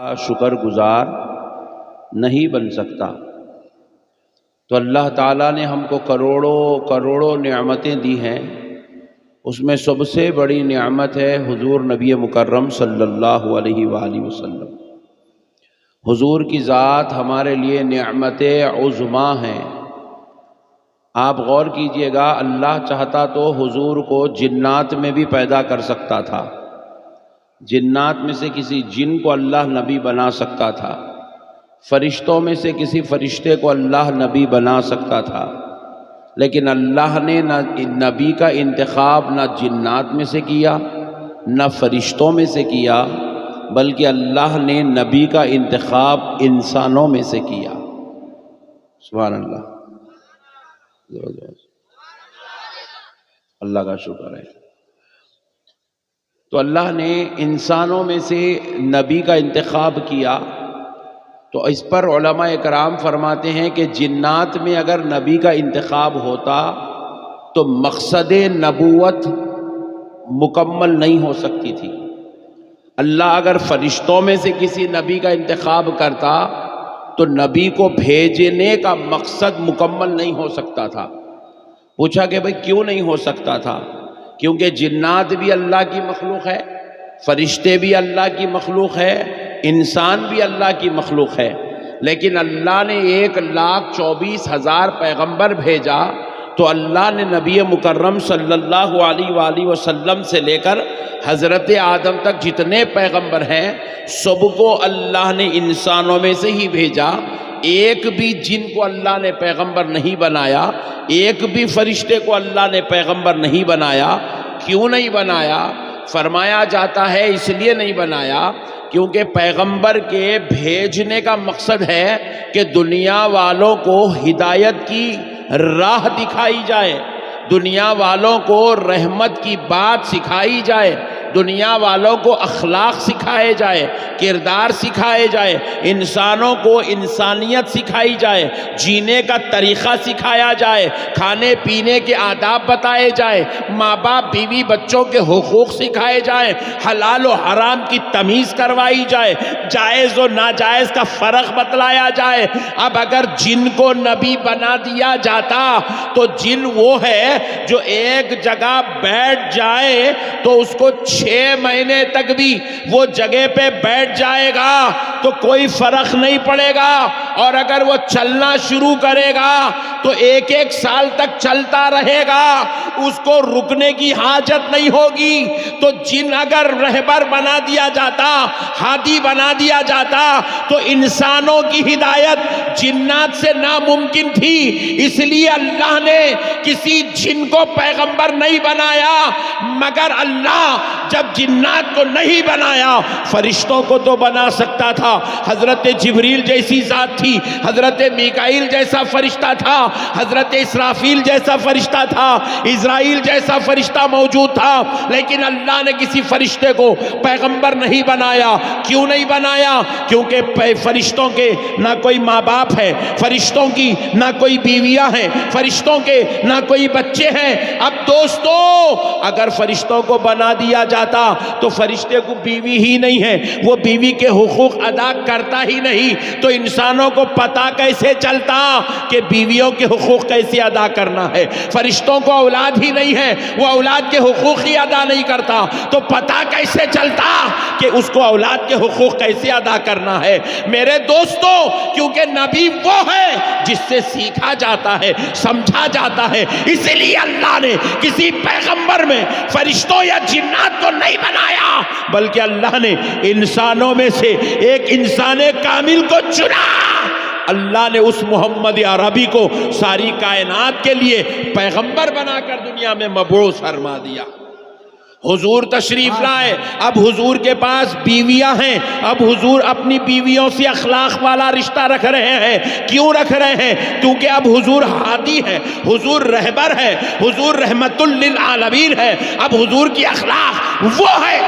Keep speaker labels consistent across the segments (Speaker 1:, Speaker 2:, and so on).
Speaker 1: شکر گزار نہیں بن سکتا۔ تو اللہ تعالیٰ نے ہم کو کروڑوں نعمتیں دی ہیں، اس میں سب سے بڑی نعمت ہے حضور نبی مکرم صلی اللہ علیہ وآلہ وسلم۔ حضور کی ذات ہمارے لیے نعمت عظمیٰ ہے۔ آپ غور کیجئے گا، اللہ چاہتا تو حضور کو جنات میں بھی پیدا کر سکتا تھا، جنات میں سے کسی جن کو اللہ نبی بنا سکتا تھا، فرشتوں میں سے کسی فرشتے کو اللہ نبی بنا سکتا تھا، لیکن اللہ نے نہ نبی کا انتخاب نہ جنات میں سے کیا نہ فرشتوں میں سے کیا، بلکہ اللہ نے نبی کا انتخاب انسانوں میں سے کیا۔ سبحان اللہ، اللہ کا شکر ہے۔ تو اللہ نے انسانوں میں سے نبی کا انتخاب کیا، تو اس پر علماء اکرام فرماتے ہیں کہ جنات میں اگر نبی کا انتخاب ہوتا تو مقصد نبوت مکمل نہیں ہو سکتی تھی۔ اللہ اگر فرشتوں میں سے کسی نبی کا انتخاب کرتا تو نبی کو بھیجنے کا مقصد مکمل نہیں ہو سکتا تھا۔ پوچھا کہ بھئی کیوں نہیں ہو سکتا تھا؟ کیونکہ جنات بھی اللہ کی مخلوق ہے، فرشتے بھی اللہ کی مخلوق ہے، انسان بھی اللہ کی مخلوق ہے، لیکن اللہ نے 1,24,000 پیغمبر بھیجا تو اللہ نے نبی مکرم صلی اللہ علیہ وآلہ وسلم سے لے کر حضرت آدم تک جتنے پیغمبر ہیں سب کو اللہ نے انسانوں میں سے ہی بھیجا۔ ایک بھی جن کو اللہ نے پیغمبر نہیں بنایا، ایک بھی فرشتے کو اللہ نے پیغمبر نہیں بنایا۔ کیوں نہیں بنایا؟ فرمایا جاتا ہے اس لیے نہیں بنایا کیونکہ پیغمبر کے بھیجنے کا مقصد ہے کہ دنیا والوں کو ہدایت کی راہ دکھائی جائے، دنیا والوں کو رحمت کی بات سکھائی جائے، دنیا والوں کو اخلاق سکھائے جائے، کردار سکھائے جائے، انسانوں کو انسانیت سکھائی جائے، جینے کا طریقہ سکھایا جائے، کھانے پینے کے آداب بتائے جائے، ماں باپ بیوی بچوں کے حقوق سکھائے جائیں، حلال و حرام کی تمیز کروائی جائے، جائز و ناجائز کا فرق بتلایا جائے۔ اب اگر جن کو نبی بنا دیا جاتا تو جن وہ ہے جو ایک جگہ بیٹھ جائے تو اس کو 6 مہینے تک بھی وہ جگہ پہ بیٹھ جائے گا تو کوئی فرق نہیں پڑے گا، اور اگر وہ چلنا شروع کرے گا تو 1 سال تک چلتا رہے گا، اس کو رکنے کی حاجت نہیں ہوگی۔ تو جن اگر رہبر بنا دیا جاتا، ہادی بنا دیا جاتا تو انسانوں کی ہدایت جنات سے ناممکن تھی، اس لیے اللہ نے کسی جن کو پیغمبر نہیں بنایا، مگر اللہ جب جنات کو نہیں بنایا فرشتوں کو تو بنا سکتا تھا۔ حضرت جبریل جیسی ذات تھی، حضرت میکائیل جیسا فرشتہ تھا، حضرت اسرافیل جیسا فرشتہ تھا، اسرائیل جیسا فرشتہ موجود تھا، لیکن اللہ نے کسی فرشتے کو پیغمبر نہیں بنایا۔ کیوں نہیں بنایا؟ کیونکہ فرشتوں کے نہ کوئی ماں باپ ہے، فرشتوں کی نہ کوئی بیویاں ہیں، فرشتوں کے نہ کوئی بچے ہیں۔ اب دوستو، اگر فرشتوں کو بنا دیا جاتا تو فرشتے کو بیوی ہی نہیں ہے، وہ بیوی کے حقوق ادا کرتا ہی نہیں، تو انسانوں کو پتا کیسے چلتا کہ بیویوں کے حقوق کیسے ادا کرنا ہے؟ فرشتوں کو اولاد ہی نہیں ہے، وہ اولاد کے حقوق ہی ادا نہیں کرتا، تو پتا کیسے چلتا کہ اس کو اولاد کے حقوق کیسے ادا کرنا ہے؟ میرے دوستو، کیونکہ نبی وہ ہے جس سے سیکھا جاتا ہے، سمجھا جاتا ہے، اس لیے اللہ نے کسی پیغمبر میں فرشتوں یا جنات کو نہیں بنایا، بلکہ اللہ نے انسانوں میں سے ایک انسان کامل کو چنا۔ اللہ نے اس محمد عربی کو ساری کائنات کے لیے پیغمبر بنا کر دنیا میں مبعوث فرما دیا۔ حضور تشریف لائے، اب حضور کے پاس بیویاں ہیں، اب حضور اپنی بیویوں سے اخلاق والا رشتہ رکھ رہے ہیں۔ کیوں رکھ رہے ہیں؟ کیونکہ اب حضور ہادی ہے، حضور رہبر ہے، حضور رحمت للعالمین ہے۔ اب حضور کی اخلاق وہ ہے،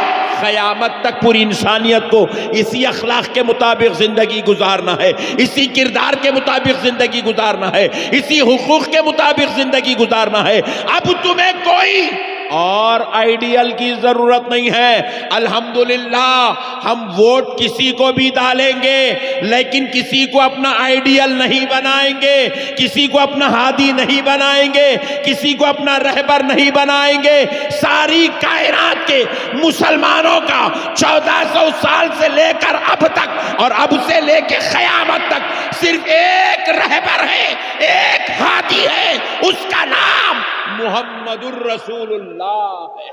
Speaker 1: قیامت تک پوری انسانیت کو اسی اخلاق کے مطابق زندگی گزارنا ہے، اسی کردار کے مطابق زندگی گزارنا ہے، اسی حقوق کے مطابق زندگی گزارنا ہے۔ اب تمہیں کوئی اور آئیڈیل کی ضرورت نہیں ہے۔ الحمدللہ ہم ووٹ کسی کو بھی ڈالیں گے لیکن کسی کو اپنا آئیڈیل نہیں بنائیں گے، کسی کو اپنا ہادی نہیں بنائیں گے، کسی کو اپنا رہبر نہیں بنائیں گے۔ ساری کائنات کے مسلمانوں کا 1400 سال سے لے کر اب تک اور اب سے لے کے قیامت تک صرف ایک رہبر ہے، ایک ہادی ہے، اس کا نام محمد الرسول اللہ ہے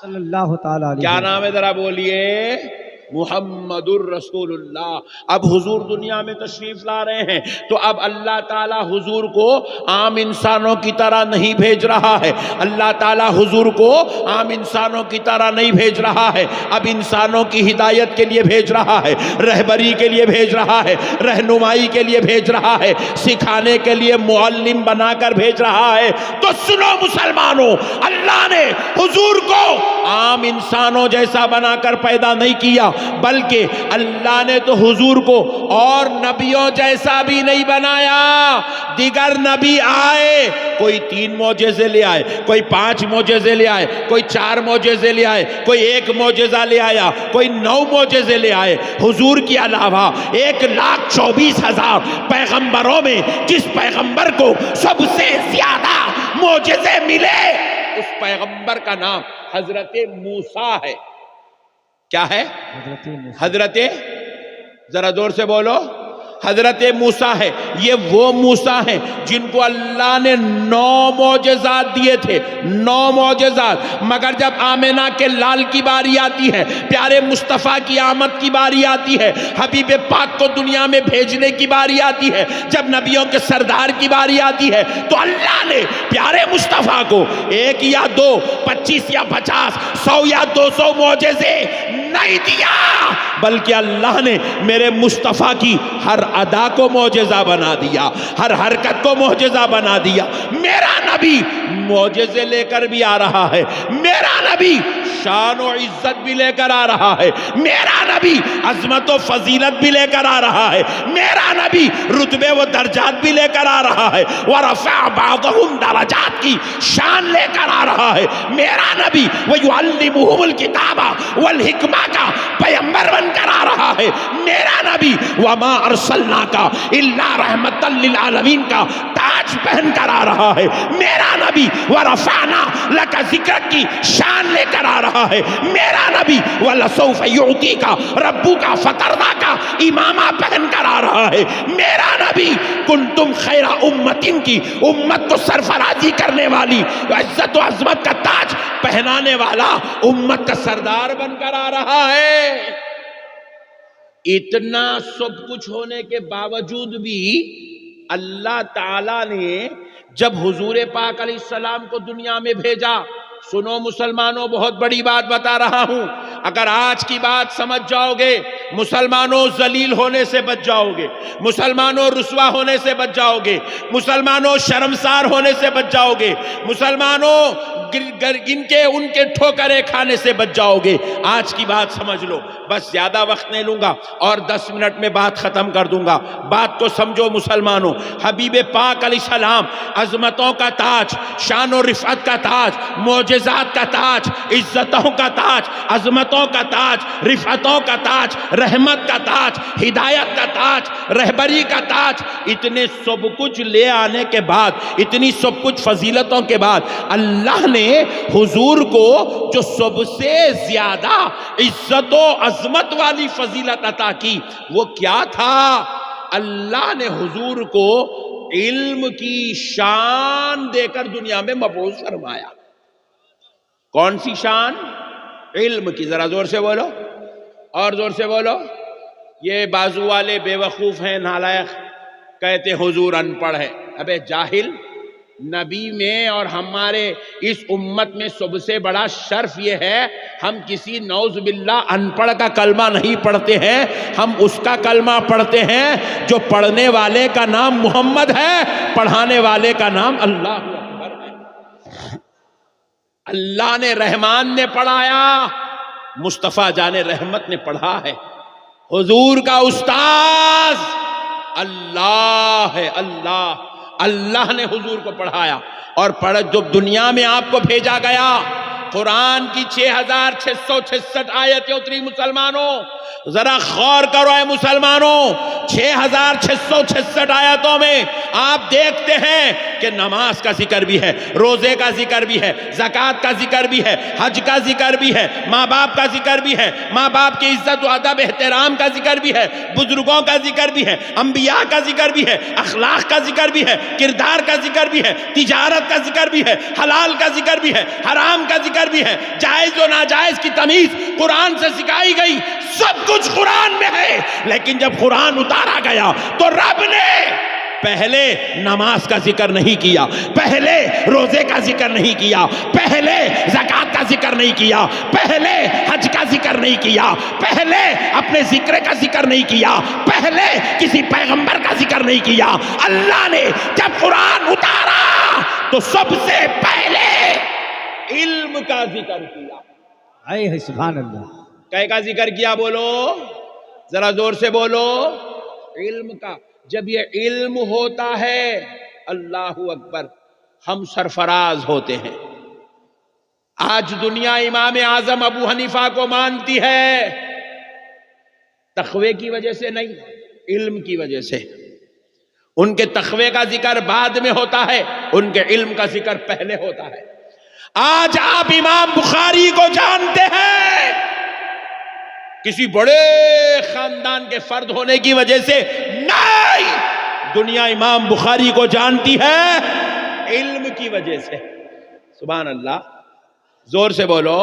Speaker 2: صلی اللہ تعالیٰ علیہ
Speaker 1: کیا
Speaker 2: وسلم۔
Speaker 1: نام ہے ذرا بولیے؟ محمد الرسول اللہ۔ اب حضور دنیا میں تشریف لا رہے ہیں تو اب اللہ تعالیٰ حضور کو عام انسانوں کی طرح نہیں بھیج رہا ہے، اللہ تعالیٰ حضور کو عام انسانوں کی طرح نہیں بھیج رہا ہے، اب انسانوں کی ہدایت کے لیے بھیج رہا ہے، رہبری کے لیے بھیج رہا ہے، رہنمائی کے لیے بھیج رہا ہے، سکھانے کے لیے معلم بنا کر بھیج رہا ہے۔ تو سنو مسلمانوں، اللہ نے حضور کو عام انسانوں جیسا بنا کر پیدا نہیں کیا، بلکہ اللہ نے تو حضور کو اور نبیوں جیسا بھی نہیں بنایا۔ دیگر نبی آئے، کوئی 3 معجزے لے آئے، کوئی 5 معجزے لے آئے، کوئی 4 معجزے لے آئے، کوئی 1 معجزہ لے آیا، کوئی 9 معجزے لے آئے۔ حضور کے علاوہ 1,24,000 پیغمبروں میں جس پیغمبر کو سب سے زیادہ معجزے ملے اس پیغمبر کا نام حضرت موسیٰ ہے۔ کیا ہے؟ حضرت ذرا زور سے بولو، حضرت موسیٰ ہے۔ یہ وہ موسیٰ ہیں جن کو اللہ نے 9 معجزات دیے تھے، 9 معجزات، مگر جب آمنہ کے لال کی باری آتی ہے، پیارے مصطفیٰ کی آمد کی باری آتی ہے، حبیب پاک کو دنیا میں بھیجنے کی باری آتی ہے، جب نبیوں کے سردار کی باری آتی ہے تو اللہ نے پیارے مصطفیٰ کو 1 یا 2، 25 یا 50، 100 یا 200 معجزے نہیں دیا، بلکہ اللہ نے میرے مصطفیٰ کی ہر ادا کو معجزہ بنا دیا، ہر حرکت کو معجزہ بنا دیا۔ میرا نبی معجزے لے کر بھی آ رہا ہے، میرا نبی شان و عزت بھی لے کر آ رہا ہے، میرا نبی عظمت و فضیلت بھی لے کر آ رہا ہے، میرا نبی رتبے و درجات بھی لے کر آ رہا ہے، وَرَفَعَ بَعْضَهُمْ درجات کی شان لے کر آ رہا ہے۔ میرا نبی وَيُعَلِّمُهُمُ الْكِتَابَ وَالْحِكْمَةَ کا پیغمبر بن کر آ رہا ہے۔ میرا نبی وَمَا أَرْسَلْنَاكَ إِلَّا رَحْمَةً لِلْعَالَمِينَ کا تاج پہن کر آ رہا ہے۔ میرا نبی وَرَفَعْنَا لَكَ ذِكْرَكَ کی شان لے کر آ رہا ہے۔ میرا نبی وَلَسَوْفَ يُعْطِيكَ رَبُّكَ فَتَرْضَىٰ کا امامہ پہن کر آ رہا ہے۔ میرا نبی كُنتُمْ خَيْرَ أُمَّةٍ کی امت کو سرفرازی کرنے والی، عزت و عظمت کا تاج پہنانے والا، امت کا سردار بن کر آ رہا ہے۔ اتنا سب کچھ ہونے کے باوجود بھی اللہ تعالیٰ نے جب حضور پاک علیہ السلام کو دنیا میں بھیجا، سنو مسلمانوں بہت بڑی بات بتا رہا ہوں، اگر آج کی بات سمجھ جاؤ گے مسلمانوں ذلیل ہونے سے بچ جاؤ گے، مسلمانوں رسوا ہونے سے بچ جاؤ گے، مسلمانوں شرمسار ہونے سے بچ جاؤ گے، مسلمانوں ان کے ٹھوکرے کھانے سے بچ جاؤ گے۔ آج کی بات سمجھ لو، بس زیادہ وقت نہیں لوں گا اور 10 منٹ میں بات ختم کر دوں گا۔ بات کو سمجھو مسلمانوں، حبیب پاک علیہ السلام عظمتوں کا تاج، شان و رفعت کا تاج، معجزات کا تاج، عزتوں کا تاج، عظمتوں کا تاج، رفعتوں کا تاج، رحمت کا تاج، ہدایت کا تاج، رہبری کا تاج، اتنے سب کچھ لے آنے کے بعد، اتنی سب کچھ فضیلتوں کے بعد اللہ نے حضور کو جو سب سے زیادہ عزت و عظمت والی فضیلت عطا کی وہ کیا تھا؟ اللہ نے حضور کو علم کی شان دے کر دنیا میں مبعوث فرمایا۔ کون سی شان؟ علم کی۔ ذرا زور سے بولو اور زور سے بولو۔ یہ بازو والے بے وقوف ہیں، نالائق، کہتے حضور ان پڑھ ہے۔ ابے جاہل، نبی میں اور ہمارے اس امت میں سب سے بڑا شرف یہ ہے ہم کسی نعوذ باللہ ان پڑھ کا کلمہ نہیں پڑھتے ہیں، ہم اس کا کلمہ پڑھتے ہیں جو پڑھنے والے کا نام محمد ہے، پڑھانے والے کا نام اللہ اکبر ہے۔ اللہ نے رحمان نے پڑھایا، مصطفیٰ جان رحمت نے پڑھا ہے۔ حضور کا استاذ اللہ ہے، اللہ نے حضور کو پڑھایا، اور جب دنیا میں آپ کو بھیجا گیا قرآن کی 6666 آیتیں اتری مسلمانوں. ذرا غور کرو اے مسلمانوں، 6666 آیتوں میں آپ دیکھتے ہیں کہ نماز کا ذکر بھی ہے، روزے کا ذکر بھی ہے، زکوٰۃ کا ذکر بھی ہے، حج کا ذکر بھی ہے، ماں باپ کا ذکر بھی ہے، ماں باپ کی عزت و ادب احترام کا ذکر بھی ہے، بزرگوں کا ذکر بھی ہے، انبیاء کا ذکر بھی ہے، اخلاق کا ذکر بھی ہے، کردار کا ذکر بھی ہے، تجارت کا ذکر بھی ہے، حلال کا ذکر بھی ہے، حرام کا ذکر بھی ہے، جائز و ناجائز کی تمیز قرآن سے سکھائی گئی. سب کچھ قرآن میں ہے. لیکن جب قرآن اتارا گیا تو رب نے پہلے نماز کا ذکر نہیں کیا، پہلے روزے کا ذکر نہیں کیا، پہلے زکوٰۃ کا ذکر نہیں کیا، پہلے حج کا ذکر نہیں کیا، پہلے اپنے ذکر کا ذکر نہیں کیا، پہلے کسی پیغمبر کا ذکر نہیں کیا. اللہ نے جب قرآن اتارا تو سب سے پہلے علم کا ذکر کیا.
Speaker 2: اے سبحان اللہ.
Speaker 1: کیا کا ذکر کیا؟ بولو ذرا زور سے بولو. علم کا. جب یہ علم ہوتا ہے اللہ اکبر ہم سرفراز ہوتے ہیں. آج دنیا امام اعظم ابو حنیفہ کو مانتی ہے، تقوی کی وجہ سے نہیں، علم کی وجہ سے. ان کے تقوی کا ذکر بعد میں ہوتا ہے، ان کے علم کا ذکر پہلے ہوتا ہے. آج آپ امام بخاری کو جانتے ہیں کسی بڑے خاندان کے فرد ہونے کی وجہ سے نہیں، دنیا امام بخاری کو جانتی ہے علم کی وجہ سے. سبحان اللہ. زور سے بولو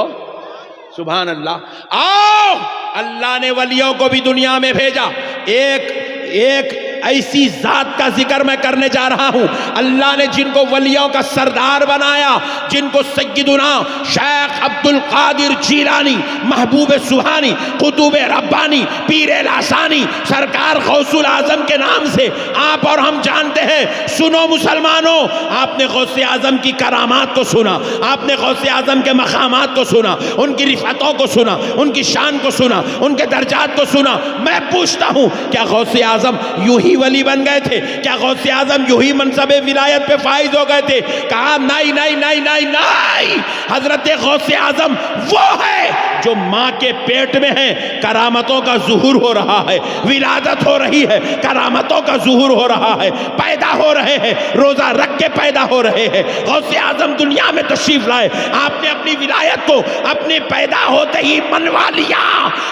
Speaker 1: سبحان اللہ. آؤ اللہ نے ولیوں کو بھی دنیا میں بھیجا. ایک ایسی ذات کا ذکر میں کرنے جا رہا ہوں، اللہ نے جن کو ولیوں کا سردار بنایا، جن کو سیدنا شیخ عبد القادر جیلانی، محبوب سبحانی، قطب ربانی، پیر لاسانی، سرکار غوث الاعظم کے نام سے آپ اور ہم جانتے ہیں. سنو مسلمانوں، آپ نے غوث اعظم کی کرامات کو سنا، آپ نے غوث اعظم کے مقامات کو سنا، ان کی رفعتوں کو سنا، ان کی شان کو سنا، ان کے درجات کو سنا. میں پوچھتا ہوں کیا غوث اعظم یوں ہی ولی بن گئے تھے؟ کیا غوث اعظم یوں ہی منصب ولایت پہ فائز ہو گئے تھے؟ کہا نہیں نہیں نہیں نہیں نہیں. حضرت غوث اعظم وہ ہے جو ماں کے پیٹ میں ہے، کرامتوں کا ظہور ہو رہا ہے، ولادت ہو رہی ہے، کرامتوں کا ظہور ہو رہا ہے، پیدا ہو رہے ہیں، روزہ رکھ کے پیدا ہو رہے ہیں. غوث اعظم دنیا میں تشریف لائے، آپ نے اپنی ولایت کو اپنے پیدا ہوتے ہی منوا لیا،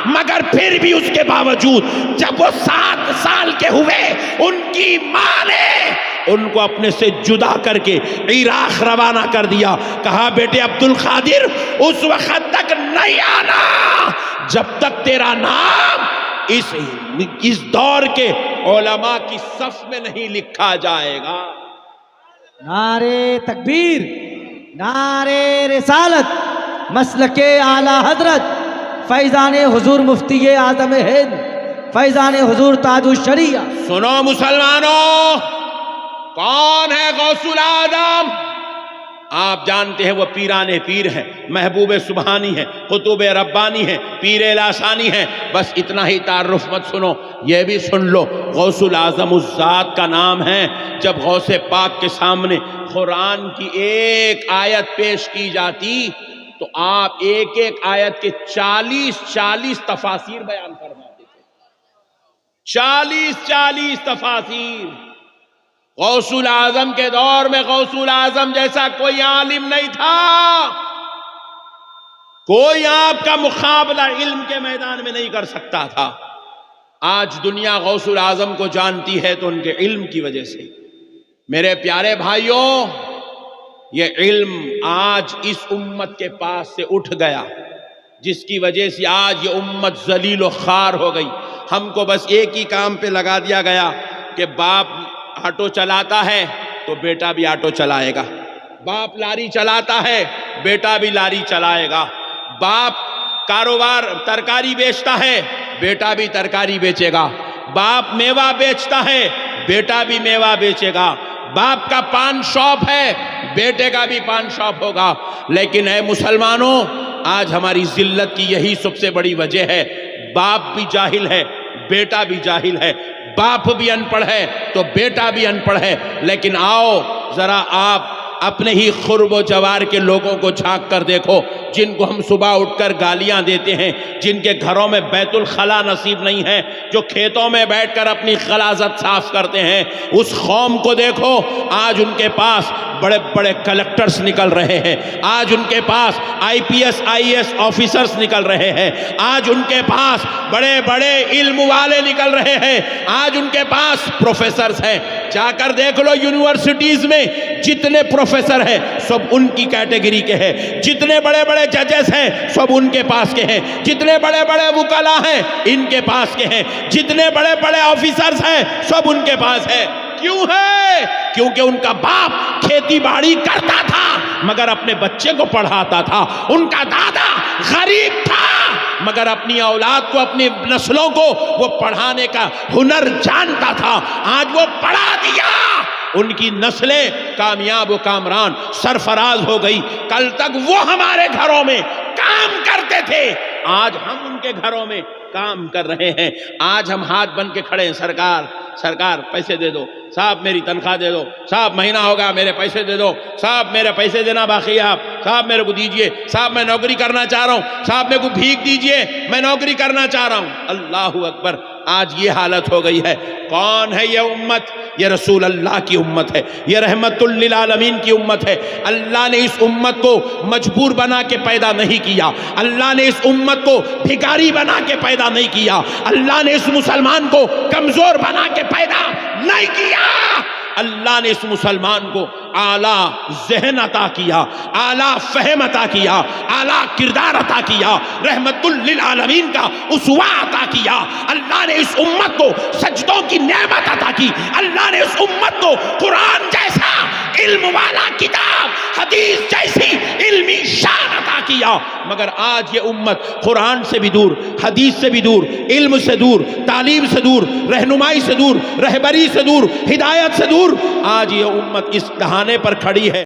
Speaker 1: مگر پھر بھی اس کے باوجود جب وہ 7 سال کے ہوئے ان کی ماں نے ان کو اپنے سے جدا کر کے عراق روانہ کر دیا. کہا بیٹے عبد القادر اس وقت تک نہیں آنا جب تک تیرا نام اس دور کے علماء کی صف میں نہیں لکھا جائے گا.
Speaker 2: نعرے تکبیر، نعرے رسالت، مسلک اعلی حضرت فیضان حضور مفتی اعظم ہند، فیضان حضور تاج الشریعہ.
Speaker 1: سنو مسلمانوں، کون ہے غوث الاعظم؟ آپ جانتے ہیں وہ پیران پیر ہیں، محبوب سبحانی ہیں، قطب ربانی ہیں، پیر لاسانی ہیں. بس اتنا ہی تعارف مت سنو، یہ بھی سن لو غوث الاعظم اس ذات کا نام ہے. جب غوث پاک کے سامنے قرآن کی ایک آیت پیش کی جاتی تو آپ ایک ایک آیت کے 40 تفاسیر بیان فرماتے تھے. 40 تفاسیر. غوث الاعظم کے دور میں غوث الاعظم جیسا کوئی عالم نہیں تھا. کوئی آپ کا مقابلہ علم کے میدان میں نہیں کر سکتا تھا. آج دنیا غوث الاعظم کو جانتی ہے تو ان کے علم کی وجہ سے. میرے پیارے بھائیوں، یہ علم آج اس امت کے پاس سے اٹھ گیا، جس کی وجہ سے آج یہ امت ذلیل و خوار ہو گئی. ہم کو بس ایک ہی کام پہ لگا دیا گیا کہ باپ آٹو چلاتا ہے تو بیٹا بھی آٹو چلائے گا، باپ لاری چلاتا ہے بیٹا بھی لاری چلائے گا، باپ کاروبار ترکاری بیچتا ہے بیٹا بھی ترکاری بیچے گا، باپ میوہ بیچتا ہے بیٹا بھی میوہ بیچے گا، باپ کا پان شاپ ہے بیٹے کا بھی پان شاپ ہوگا. لیکن اے مسلمانوں، آج ہماری ذلت کی یہی سب سے بڑی وجہ ہے. باپ بھی جاہل ہے، بیٹا بھی جاہل ہے، باپ بھی ان پڑھ ہے تو بیٹا بھی ان پڑھ ہے. لیکن آؤ ذرا آپ اپنے ہی قرب و جوار کے لوگوں کو جھانک کر دیکھو، جن کو ہم صبح اٹھ کر گالیاں دیتے ہیں، جن کے گھروں میں بیت الخلا نصیب نہیں ہے، جو کھیتوں میں بیٹھ کر اپنی غلاظت صاف کرتے ہیں، اس قوم کو دیکھو، آج ان کے پاس بڑے بڑے کلیکٹرز نکل رہے ہیں، آج ان کے پاس I P S I S officers نکل رہے ہیں، آج ان کے پاس بڑے بڑے علم والے نکل رہے ہیں، آج ان کے پاس پروفیسرز ہیں۔ جا کر دیکھ لو یونیورسٹیز میں جتنے پروفیسر ہیں سب ان کی کیٹیگری کے ہیں، جتنے بڑے بڑے ججز ہیں سب ان کے پاس کے ہیں، جتنے بڑے بڑے وکلا ہیں ان کے پاس کے ہیں، جتنے بڑے بڑے آفیسرز ہیں سب ان کے پاس ہیں۔ کیوں ہے؟ کیونکہ ان کا باپ کھیتی باڑی کرتا تھا مگر اپنے بچے کو پڑھاتا تھا، ان کا دادا غریب تھا مگر اپنی اولاد کو، اپنی نسلوں کو وہ پڑھانے کا ہنر جانتا تھا، آج وہ پڑھا دیا، ان کی نسلیں کامیاب و کامران سرفراز ہو گئی۔ کل تک وہ ہمارے گھروں میں کام کرتے تھے، آج ہم ان کے گھروں میں کام کر رہے ہیں۔ آج ہم ہاتھ بن کے کھڑے ہیں، سرکار پیسے دے دو، صاحب میری تنخواہ دے دو، صاحب مہینہ ہوگا میرے پیسے دے دو، صاحب میرے پیسے دینا باقی ہے، آپ صاحب میرے کو دیجئے، صاحب میں نوکری کرنا چاہ رہا ہوں، صاحب میرے کو بھیک دیجئے، میں نوکری کرنا چاہ رہا ہوں۔ اللہ اکبر، آج یہ حالت ہو گئی ہے۔ کون ہے یہ امت؟ یہ رسول اللہ کی امت ہے، یہ رحمت للعالمین کی امت ہے۔ اللہ نے اس امت کو مجبور بنا کے پیدا نہیں کیا، اللہ نے اس امت کو بھکاری بنا کے پیدا نہیں کیا، اللہ نے اس مسلمان کو کمزور بنا کے پیدا نہیں کیا، اللہ نے اس مسلمان کو اعلیٰ ذہن عطا کیا، اعلیٰ فہم عطا کیا، اعلیٰ کردار عطا کیا، رحمت للعالمین کا اسوہ عطا کیا۔ اللہ نے اس امت کو سجدوں کی نعمت عطا کی، اللہ نے اس امت کو قرآن جیسا علم والا کتاب، حدیث جیسی علمی شان عطا کیا، مگر آج یہ امت قرآن سے بھی دور، حدیث سے بھی دور، علم سے دور، تعلیم سے دور، رہنمائی سے دور، رہبری سے دور، ہدایت سے دور، آج یہ امت اس دہانے پر کھڑی ہے۔